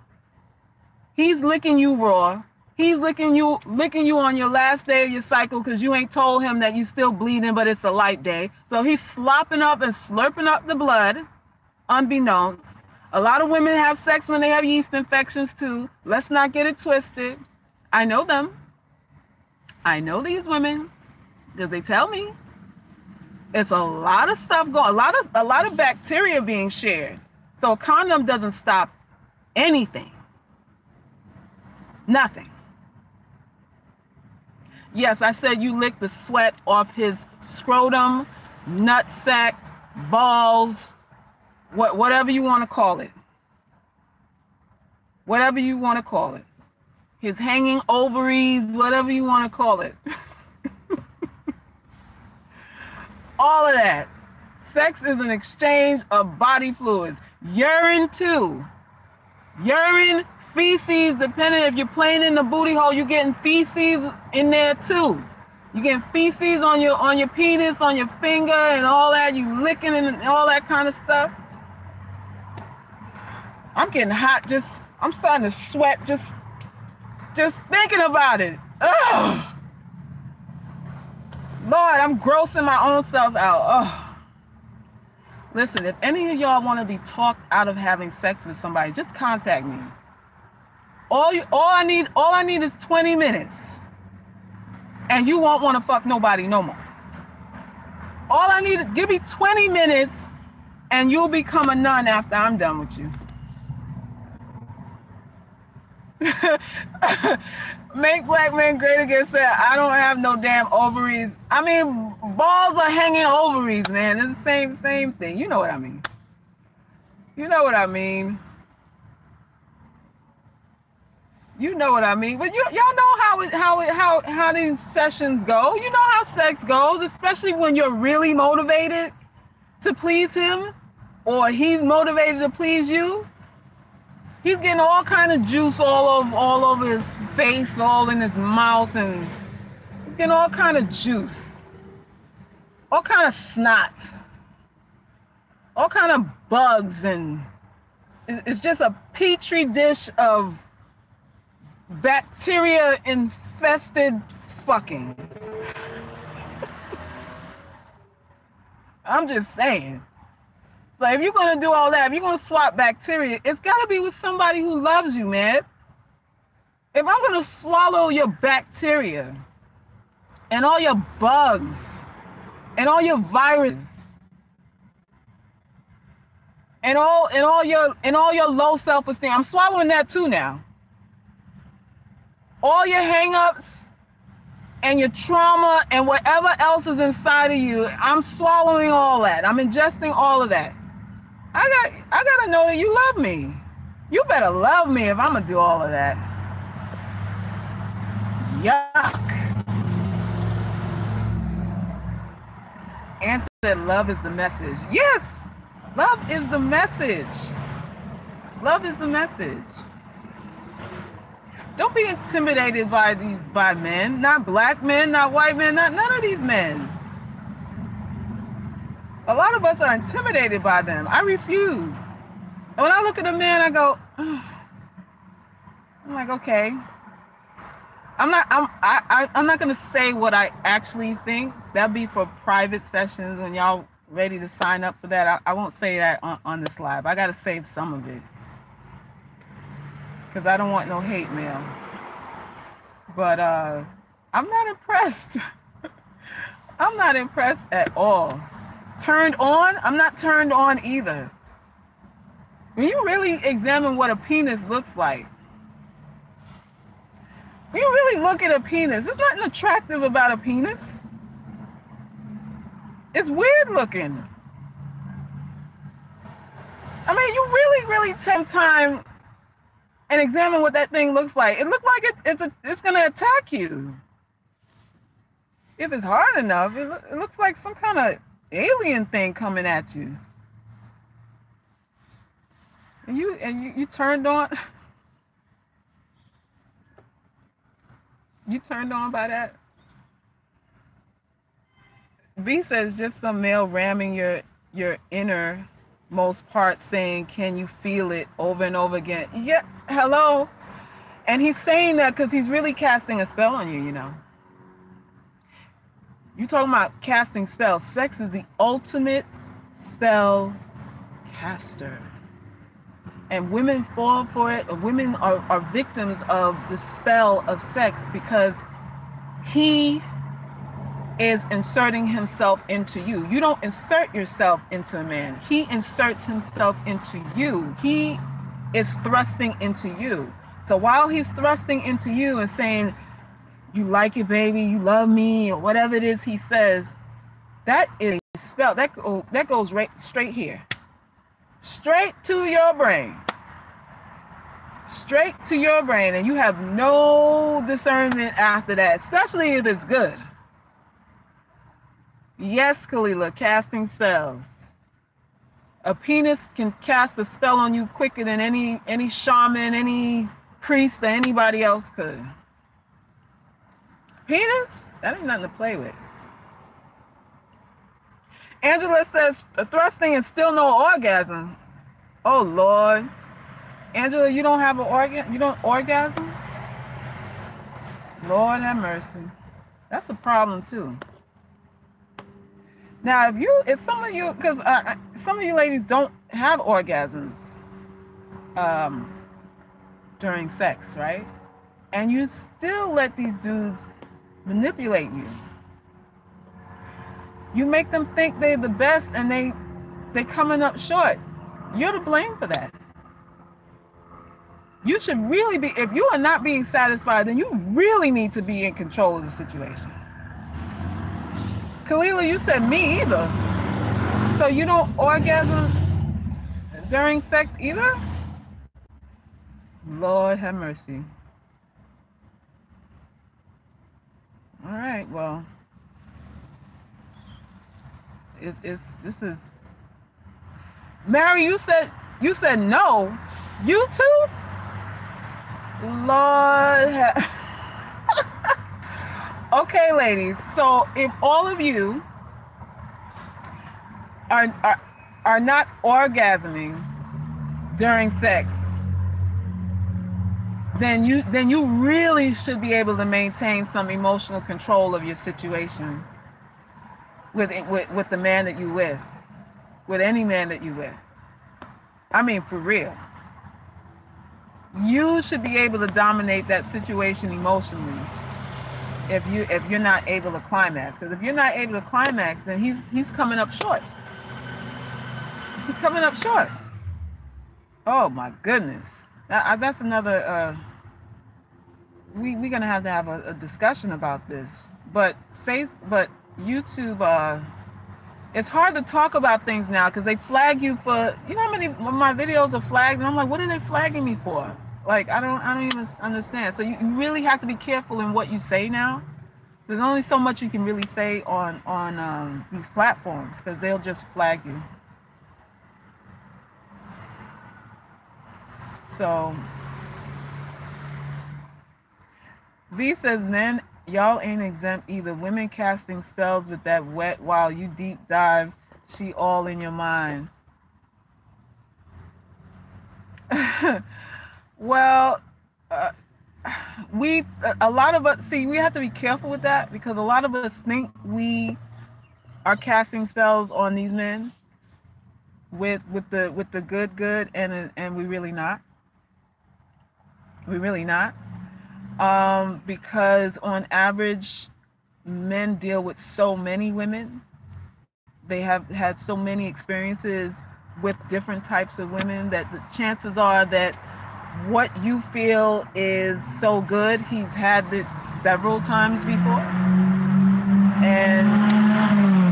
He's licking you raw. He's licking you on your last day of your cycle because you ain't told him that you're still bleeding, but it's a light day. So he's slopping up and slurping up the blood, unbeknownst. A lot of women have sex when they have yeast infections too. Let's not get it twisted. I know them. I know these women because they tell me. It's a lot of stuff going, a lot of bacteria being shared. So a condom doesn't stop anything. Nothing. Yes, I said you lick the sweat off his scrotum, nutsack, balls, whatever you want to call it. Whatever you want to call it. his hanging ovaries, whatever you want to call it. All of that. Sex is an exchange of body fluids. Urine too. Urine, feces, depending if you're playing in the booty hole, you're getting feces in there too. You're getting feces on your penis, on your finger and all that. You licking and all that kind of stuff. I'm getting hot, I'm starting to sweat just thinking about it. Ugh. Lord, I'm grossing my own self out. Ugh. Listen, if any of y'all want to be talked out of having sex with somebody, just contact me. All I need is 20 minutes. And you won't want to fuck nobody no more. All I need is give me 20 minutes and you'll become a nun after I'm done with you. Make black men great again said, I don't have no damn ovaries. I mean, balls are hanging ovaries, man. It's the same thing. You know what I mean. You know what I mean. You know what I mean. But y'all know how these sessions go. You know how sex goes, especially when you're really motivated to please him or he's motivated to please you. He's getting all kind of juice all over his face, all in his mouth, and he's getting all kind of juice, all kind of snot, all kind of bugs, and it's just a petri dish of bacteria-infested fucking. I'm just saying. So if you're going to do all that, if you're going to swap bacteria, it's got to be with somebody who loves you, man. If I'm going to swallow your bacteria and all your bugs and all your viruses and all your low self-esteem, I'm swallowing that too now. All your hang-ups and your trauma and whatever else is inside of you, I'm swallowing all that. I'm ingesting all of that. I gotta know that you love me. You better love me if I'm gonna do all of that. Yuck. Ann said love is the message. Yes, love is the message. Love is the message. Don't be intimidated by men, not black men, not white men, none of these men. A lot of us are intimidated by them. I refuse. And when I look at a man, I go, I'm like, okay. I'm not gonna say what I actually think. That'd be for private sessions when y'all ready to sign up for that. I won't say that on this live. I gotta save some of it. Because I don't want no hate mail. But I'm not impressed. I'm not impressed at all. Turned on? I'm not turned on either. When you really examine what a penis looks like, when you really look at a penis, there's nothing attractive about a penis. It's weird looking. I mean, you really take time and examine what that thing looks like. It looks like it's gonna attack you. If it's hard enough, it looks like some kind of alien thing coming at you. And you turned on. You turned on by that? V says just some male ramming your innermost part saying, can you feel it, over and over again. Yeah, hello. And he's saying that because he's really casting a spell on you, you know. You talking about casting spells. Sex is the ultimate spell caster. And women fall for it. Women are victims of the spell of sex because he is inserting himself into you. You don't insert yourself into a man. He inserts himself into you. He is thrusting into you. So while he's thrusting into you and saying, you like it, baby, you love me, or whatever it is he says, that is a spell. That goes right straight here. Straight to your brain. straight to your brain, and you have no discernment after that, especially if it's good. Yes, Kalila, casting spells. A penis can cast a spell on you quicker than any shaman, any priest, or anybody else could. Penis? That ain't nothing to play with. Angela says, thrusting is still no orgasm. Oh, Lord. Angela, you don't have an orgasm? You don't orgasm? Lord have mercy. That's a problem, too. Now, if some of you, because some of you ladies don't have orgasms during sex, right? And you still let these dudes manipulate you. You make them think they're the best, and they coming up short. You're to blame for that. You should really be, if you are not being satisfied, then you really need to be in control of the situation. Kalila, you said me either. So you don't orgasm during sex either? Lord have mercy. All right, well, this is Mary, you said no. You too? Lord okay, ladies, so if all of you are not orgasming during sex, then you really should be able to maintain some emotional control of your situation with the man that you with any man that you with. I mean, for real. You should be able to dominate that situation emotionally if you're not able to climax. Because if you're not able to climax, then he's coming up short. He's coming up short. Oh my goodness. That's another we're gonna have to have a discussion about this. But YouTube, it's hard to talk about things now because they flag you for, you know how many of my videos are flagged, and I'm like, what are they flagging me for? Like, I don't even understand. So you really have to be careful in what you say now. There's only so much you can really say on these platforms because they'll just flag you. So V says, men, y'all ain't exempt either. Women casting spells with that wet while you deep dive, she all in your mind. Well, a lot of us, see, we have to be careful with that because a lot of us think we are casting spells on these men with the good, and we really not. We're really not. Because on average, men deal with so many women. They have had so many experiences with different types of women that the chances are that what you feel is so good, he's had it several times before. And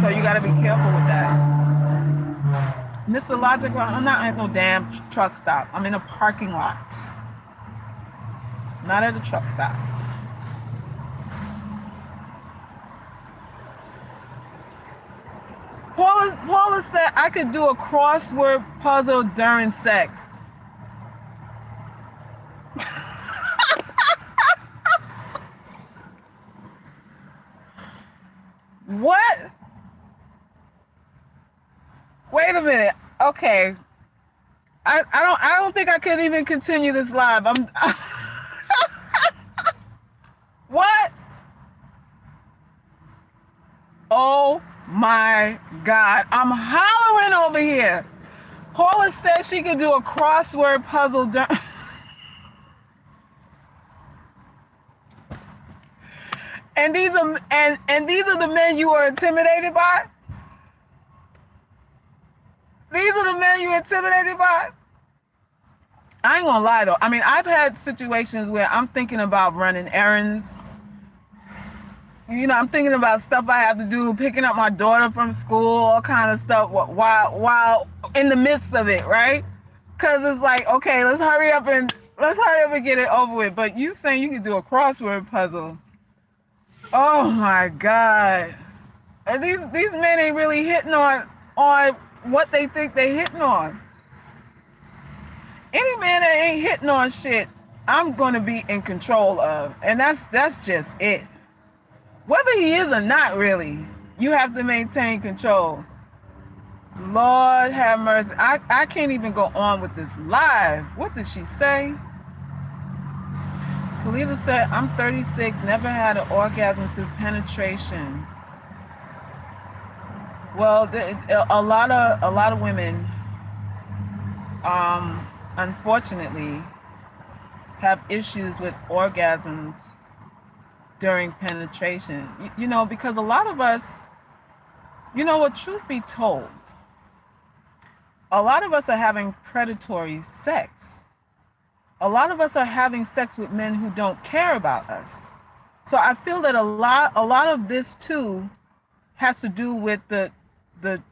so you got to be careful with that. Mr. Logic, well, I'm not at no damn truck stop. I'm in a parking lot. Not at a truck stop. Paula said I could do a crossword puzzle during sex. What? Wait a minute. Okay. I don't think I could even continue this live. What? Oh my God. I'm hollering over here. Paula said she could do a crossword puzzle during... And these are the men you are intimidated by? These are the men you're intimidated by? I ain't gonna lie though. I mean, I've had situations where I'm thinking about running errands. You know, I'm thinking about stuff I have to do, picking up my daughter from school, all kind of stuff while in the midst of it, right? Because it's like, okay, let's hurry up and Let's hurry up and get it over with. But you saying you can do a crossword puzzle. Oh my God. And these men ain't really hitting on what they think they hitting on. Any man that ain't hitting on shit, I'm gonna be in control of. And that's just it. Whether he is or not, really, you have to maintain control. Lord have mercy. I can't even go on with this live. What did she say? Kalila said, I'm 36, never had an orgasm through penetration. Well, a lot of women, unfortunately, have issues with orgasms during penetration. You know, because a lot of us, you know what, truth be told, a lot of us are having predatory sex. A lot of us are having sex with men who don't care about us. So I feel that a lot of this too has to do with the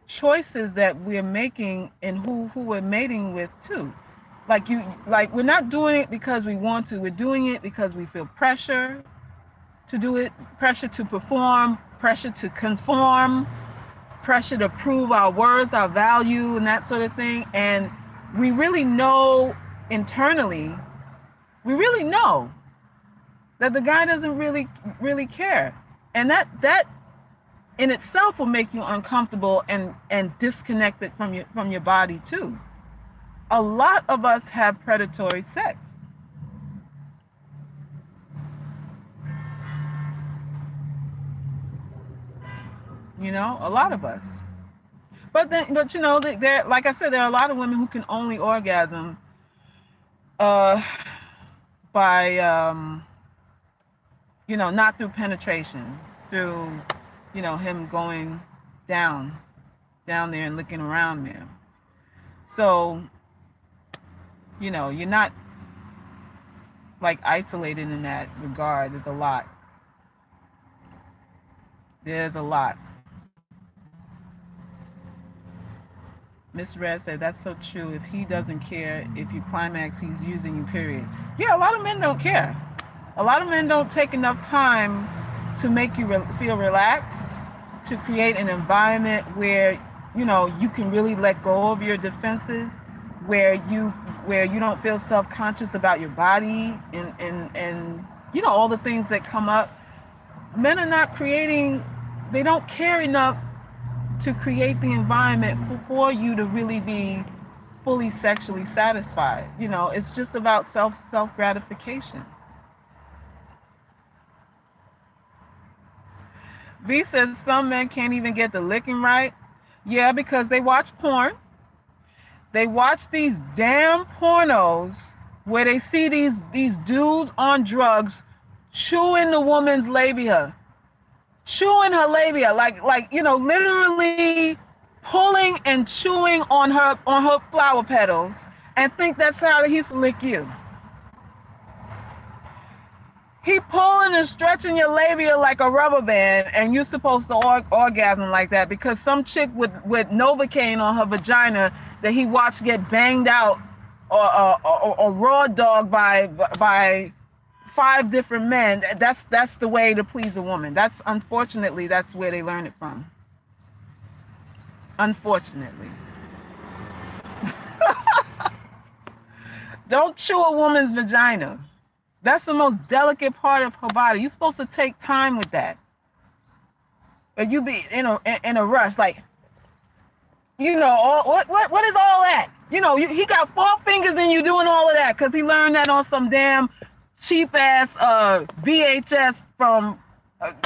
choices that we're making and who we're mating with too. Like we're not doing it because we want to. We're doing it because we feel pressure to do it, pressure to perform, pressure to conform, pressure to prove our worth, our value, and that sort of thing. And we really know internally, we really know that the guy doesn't really care. And that in itself will make you uncomfortable and disconnected from your body too. A lot of us have predatory sex. You know, a lot of us. But you know, there, like I said, there are a lot of women who can only orgasm by you know, not through penetration, through, you know, him going down there and looking around there. So, you know, you're not like isolated in that regard. There's a lot. There's a lot. Miss Red said, that's so true. If he doesn't care, if you climax, he's using you, period. Yeah, a lot of men don't care. A lot of men don't take enough time to make you feel relaxed, to create an environment where, you know, you can really let go of your defenses, where you don't feel self-conscious about your body and you know, all the things that come up. Men are not creating, they don't care enough to create the environment for you to really be fully sexually satisfied. You know, it's just about self gratification. V says some men can't even get the licking right. Yeah, because they watch porn. They watch these damn pornos where they see these dudes on drugs chewing the woman's labia. Chewing her labia, like you know, literally pulling and chewing on her flower petals, and think that's how he's to lick you. He pulling and stretching your labia like a rubber band, and you're supposed to orgasm like that because some chick with Novocaine on her vagina that he watched get banged out or raw dog by 5 different men. That's the way to please a woman. Unfortunately, that's where they learn it from. Unfortunately. Don't chew a woman's vagina. That's the most delicate part of her body. You're supposed to take time with that. But you be in a rush, like, you know, what is all that? You know, he got 4 fingers in you doing all of that because he learned that on some damn cheap ass VHS from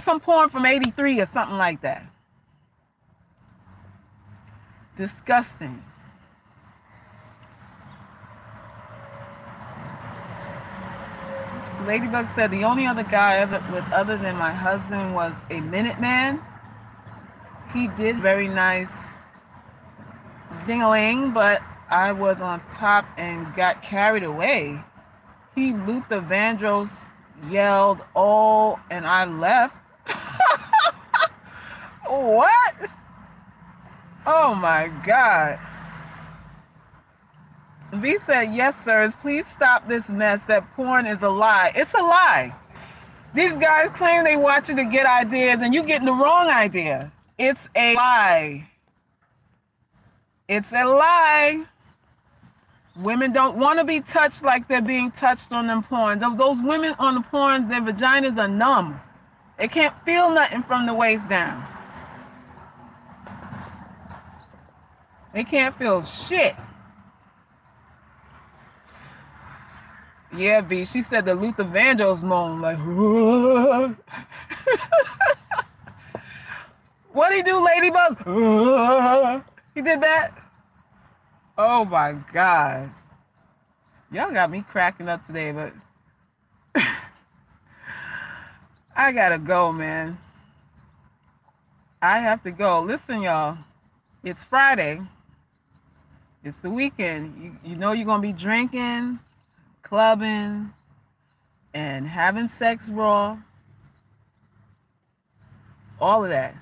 some porn from '83 or something like that. Disgusting. Ladybug said the only other guy ever with other than my husband was a Minuteman. He did very nice ding-a-ling, but I was on top and got carried away. He Luther Vandross yelled, "Oh," and I left. What? Oh my God. V said, yes, sirs, please stop this mess. That porn is a lie. It's a lie. These guys claim they watch it to get ideas, and you're getting the wrong idea. It's a lie. It's a lie. Women don't want to be touched like they're being touched on them porns. Those women on the porns, their vaginas are numb. They can't feel nothing from the waist down. They can't feel shit. Yeah, V, she said the Luther Vandross moan, like, what'd he do, Ladybug? He did that? Oh my God. Y'all got me cracking up today, but I gotta go, man. I have to go. Listen, y'all, it's Friday. It's the weekend. You know you're gonna be drinking, clubbing, and having sex raw. All of that.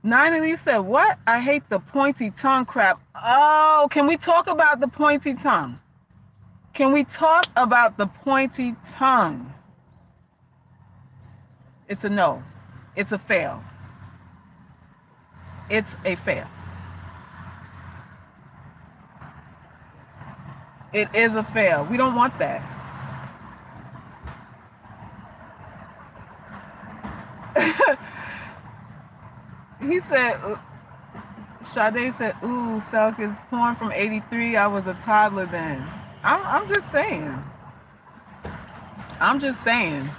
9 said, what? I hate the pointy tongue crap. Oh, can we talk about the pointy tongue? Can we talk about the pointy tongue? It's a no. It's a fail. It's a fail. It is a fail. We don't want that. He said, Sade said, ooh, Salkis porn from 83. I was a toddler then. I'm just saying. I'm just saying.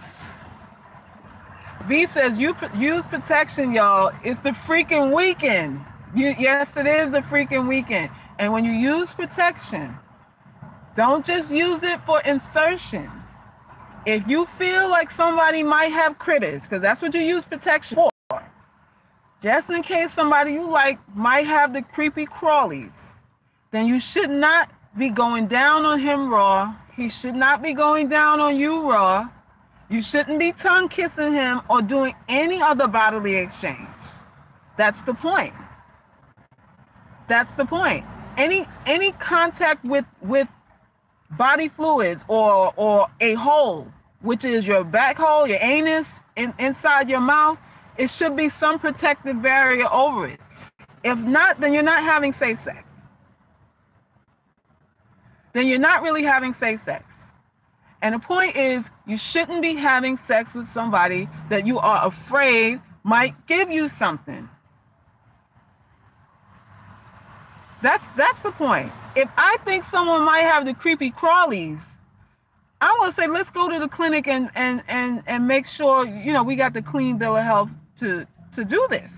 V says, use protection, y'all. It's the freaking weekend. Yes, it is the freaking weekend. And when you use protection, don't just use it for insertion. If you feel like somebody might have critters, because that's what you use protection for, just in case somebody you like might have the creepy crawlies, then you should not be going down on him raw. He should not be going down on you raw. You shouldn't be tongue kissing him or doing any other bodily exchange. That's the point. That's the point. Any contact with body fluids or a hole, which is your back hole, your anus, inside your mouth, it should be some protective barrier over it. If not, then you're not having safe sex. Then you're not really having safe sex. And the point is, you shouldn't be having sex with somebody that you are afraid might give you something. That's the point. If I think someone might have the creepy crawlies, I'm gonna say, let's go to the clinic and make sure, you know, we got the clean bill of health to do this.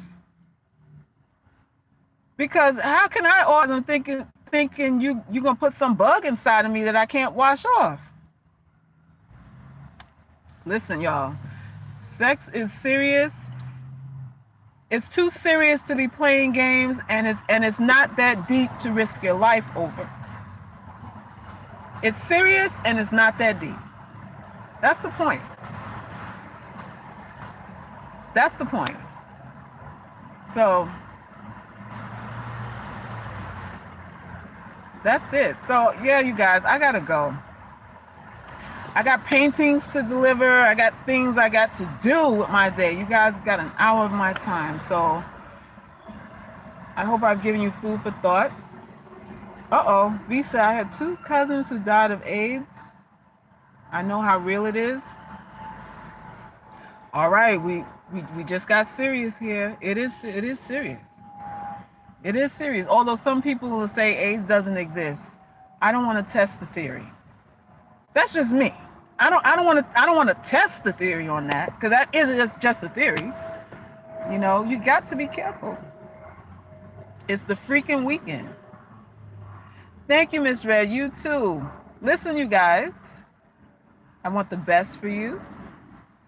Because how can I order thinking you're gonna put some bug inside of me that I can't wash off? Listen, y'all, sex is serious. It's too serious to be playing games, and it's not that deep to risk your life over. It's serious and it's not that deep. That's the point. That's the point. So that's it. So yeah, you guys, I gotta go. I got paintings to deliver. I got things I got to do with my day. You guys got an hour of my time. So I hope I've given you food for thought. Uh-oh, V said, I had 2 cousins who died of AIDS. I know how real it is. All right, we just got serious here. It is serious. It is serious. Although some people will say AIDS doesn't exist. I don't want to test the theory. That's just me. I don't want to test the theory on that, because that isn't just a theory. You know, you got to be careful. It's the freaking weekend. Thank you, Miss Red. You too. Listen, you guys, I want the best for you.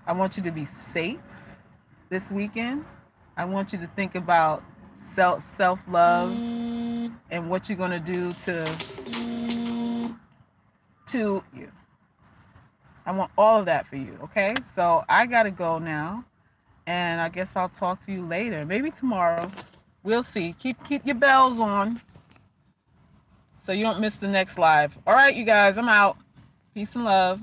I want you to be safe this weekend. I want you to think about self-love and what you're going to do to you. I want all of that for you, okay? So I got to go now, and I guess I'll talk to you later. Maybe tomorrow. We'll see. Keep your bells on. so you don't miss the next live. All right, you guys, I'm out. Peace and love.